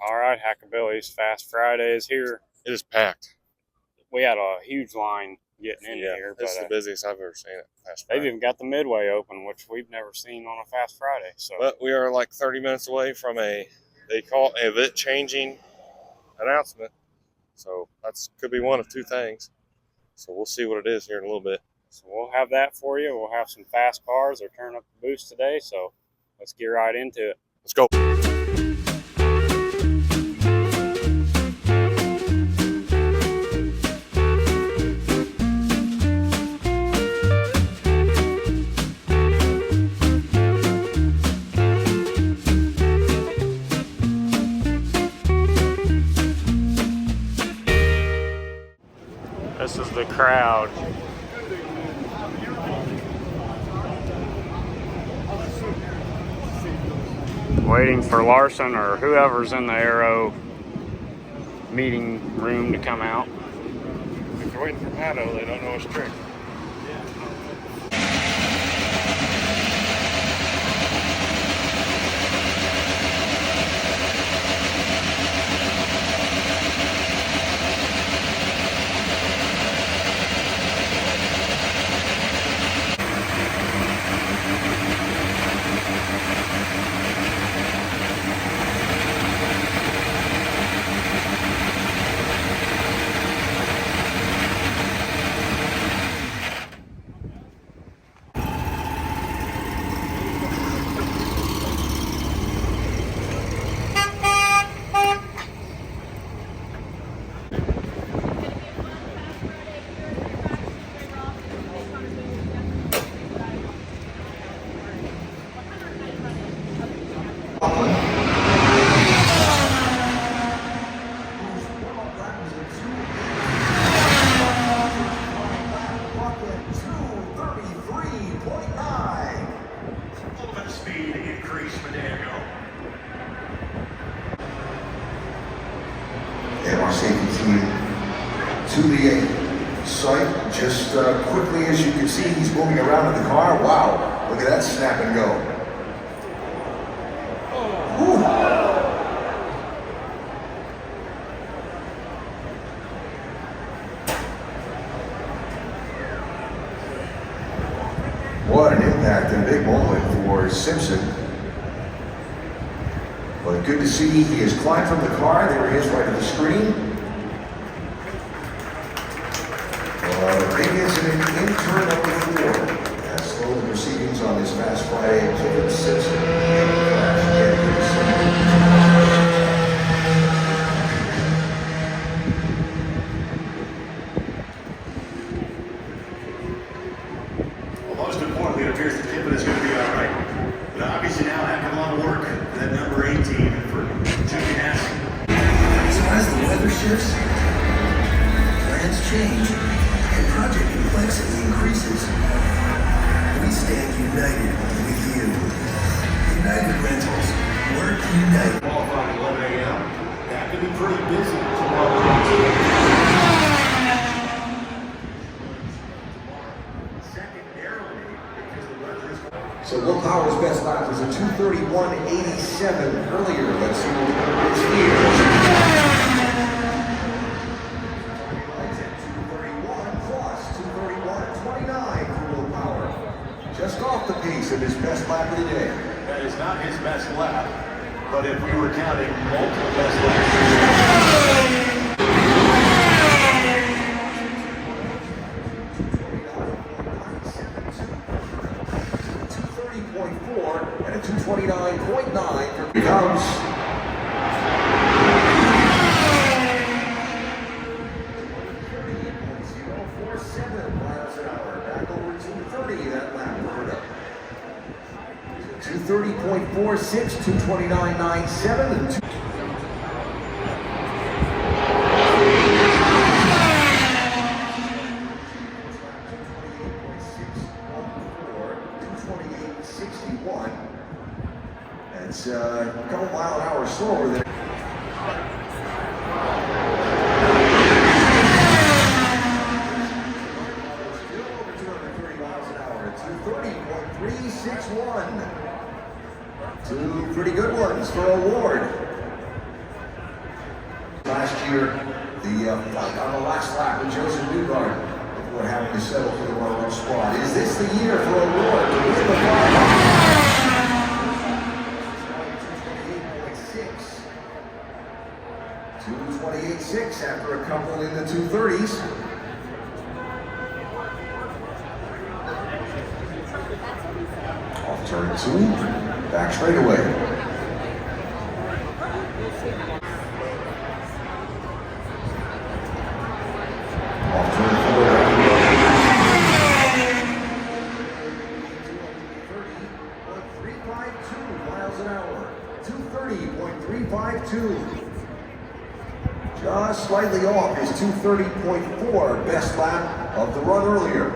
All right, Hackabilly's Fast Friday is here. It is packed. We had a huge line getting in here. This is the busiest I've ever seen it. Fast They've Friday. even got the Midway open, which we've never seen on a Fast Friday. So, But we are like 30 minutes away from they call it event changing announcement. So that's could be one of two things. So we'll see what it is here in a little bit. So we'll have that for you. We'll have some fast cars. They're turning up the boost today. So let's get right into it. Let's go. This is the crowd. Waiting for Larson or whoever's in the Aero meeting room to come out. If they're waiting for Pato, they don't know his trick. And our safety team to the site just quickly. As you can see, he's moving around in the car. Wow, look at that snap and go. Whew. What an impact and big moment for Simpson. But good to see he has climbed from the car. There he is right at the screen. Big incident in turn number 4. That's slow the proceedings on this Fast Friday. Kevin Simpson. Well, most importantly, it appears that Kevin is going to be all right. But obviously now having a lot of work for that number 18 and for Jimmy Nasty. So as the weather shifts, plans change, and project complexity increases, we stand united with you. United Rentals. Work united. Qualifying at 11 a.m. That could be pretty busy tomorrow. So Will Power's best lap was a 2:31.87 earlier. Let's see what the is here. 2:31 plus 2:31.29 for Will Power. Just off the pace of his best lap of the day. That is not his best lap, but if we were counting multiple best laps. 2:30.4 and a 2:29.9 becomes. Miles an hour, back over 2:30 that lap. 2:30.46, 2:29.97, and 2. It's a couple mile an hour slower than. Two pretty good ones for Award. year, the fight on the last lap with Joseph Newgarden before having to settle for the runner-up spot. Is this the year for a Ward to win the fight? 228.6 after a couple in the 230s. Off turn 2, back straight away. Off turn 4. 30.352 miles an hour. 230.352. Just slightly off his 230.4 best lap of the run earlier.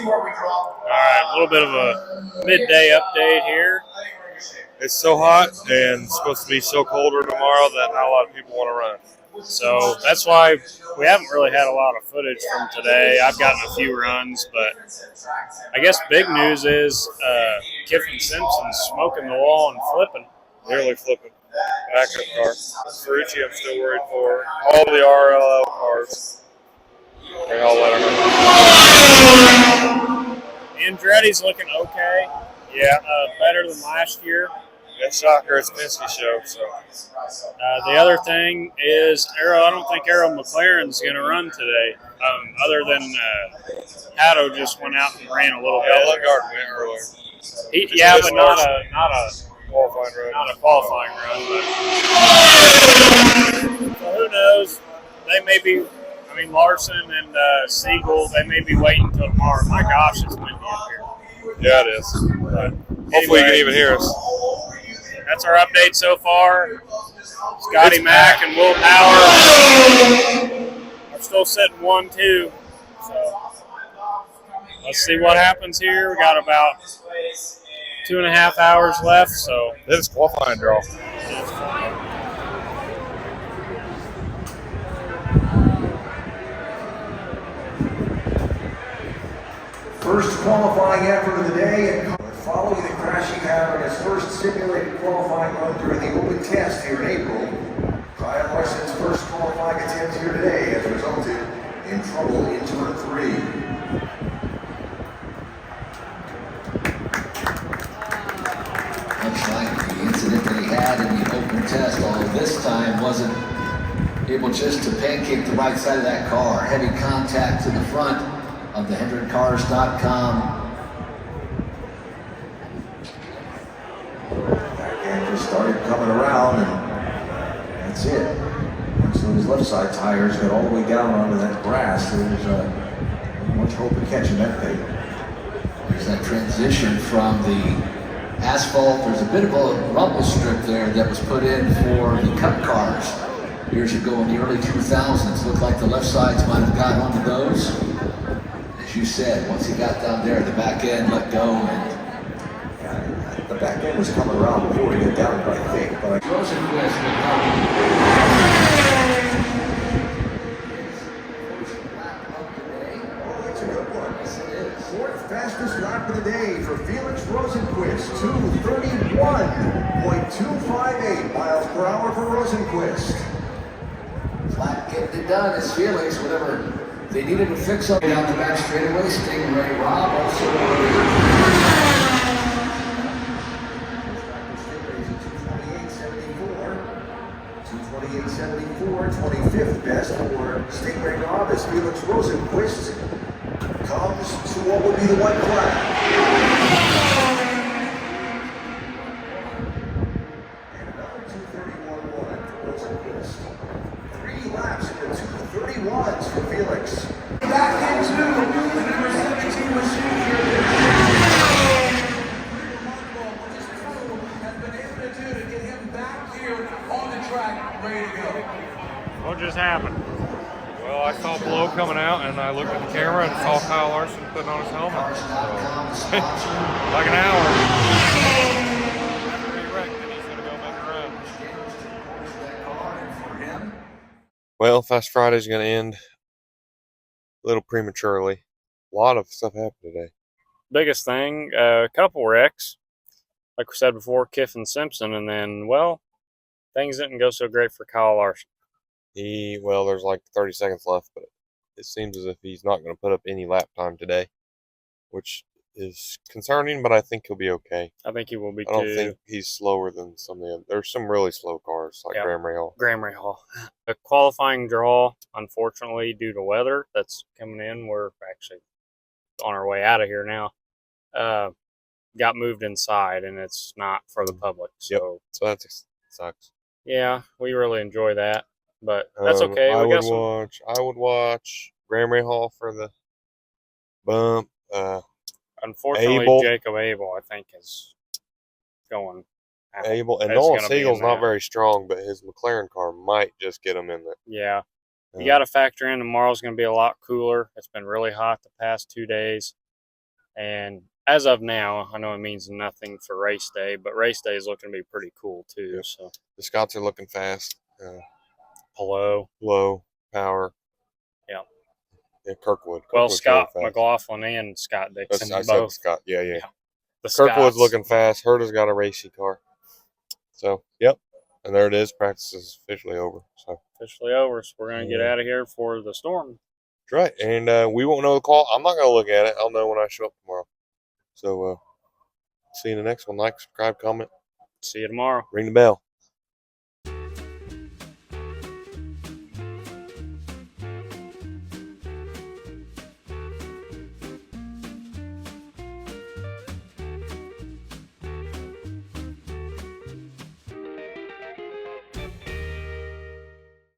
All right, a little bit of a midday update here. It's so hot and it's supposed to be so colder tomorrow that not a lot of people want to run. So that's why we haven't really had a lot of footage from today. I've gotten a few runs, but I guess big news is Kiffin Simpson's smoking the wall and flipping. Nearly flipping. Backup car. Ferrucci, I'm still worried for. All the RLL cars. And I'll let her know. Andretti's looking okay. Yeah, better than last year. Yeah, shocker, it's Penske show. So The other thing is I don't think Arrow McLaren's going to run today. Other than Hato just went out and ran a little yeah, bit. Lundgaard went earlier. But not a qualifying run. But so who knows? They may be. I mean, Larson and Siegel. They may be waiting until tomorrow. My gosh, it's windy up here. Yeah, it is. But Hopefully you can even hear us. That's our update so far. Scotty Mack and Will Power are still sitting 1-2. So let's see what happens here. We got about 2.5 hours left. So This is qualifying draw. First qualifying effort of the day, and following the crash he had on his first simulated qualifying run during the open test here in April, Kyle Larson's first qualifying attempt here today has resulted in trouble in turn 3. Much like the incident that he had in the open test, although this time wasn't able just to pancake the right side of that car. Heavy contact to the front of the HendrickCars.com. Backhand just started coming around, and that's it. So his left side tires got all the way down onto that grass. There was not much hope of catching that thing. There's that transition from the asphalt. There's a bit of a rumble strip there that was put in for the Cup cars years ago in the early 2000s. Looked like the left sides might have got onto those. As you said, once he got down there, the back end let go, and the back end was coming around before he got down there, I think. But Rosenquist will that's a good one. Fourth fastest lap of the day for Felix Rosenquist, 231.258 miles per hour for Rosenquist. flat getting it done is Felix, whatever they needed to fix up down the back straightaway. Stingray Rob also. 228.74, 25th best for Stingray Rob as Felix Rosenquist comes to what would be the white flag. And another 231.1 for Rosenquist. 3 laps in the 231s for Felix. Back into the number 17 machine here. what just happened? Well, I saw blow coming out, and I looked at the camera and saw Kyle Larson putting on his helmet. So, like an hour. After he wrecked it, he's going to go make a run. Well, Fast Friday's going to end a little prematurely. A lot of stuff happened today. Biggest thing, a couple wrecks. like we said before, Kiffin Simpson, and then, well, things didn't go so great for Kyle Larson. Well, there's like 30 seconds left, but it seems as if he's not going to put up any lap time today, which is concerning, but I think he'll be okay. I think he will be, I don't think he's slower than some of the other. There's some really slow cars, like Graham Rahal. Graham Rahal. The qualifying draw, unfortunately, due to weather that's coming in, we're actually on our way out of here now, got moved inside, and it's not for the public. So, so that sucks. Yeah, we really enjoy that, but that's okay. I would watch Graham Rahal for the bump. Unfortunately, Jacob Abel, I think, is going out. Abel and Nolan Siegel's not very strong, but his McLaren car might just get him in there. Yeah. You got to factor in tomorrow's going to be a lot cooler. It's been really hot the past 2 days. And as of now, I know it means nothing for race day, but race day is looking to be pretty cool too. Yep. So the Scots are looking fast. Low power. Yeah. Yeah, Kirkwood. Well, Scott McLaughlin and Scott Dixon both. Said Scott. Yeah. Scots. Kirkwood's looking fast. Herta's got a racy car. So, yep. And there it is. Practice is officially over. So we're going to get out of here for the storm. That's right. And we won't know the call. I'm not going to look at it. I'll know when I show up tomorrow. So, see you in the next one. Like, subscribe, comment. See you tomorrow. Ring the bell.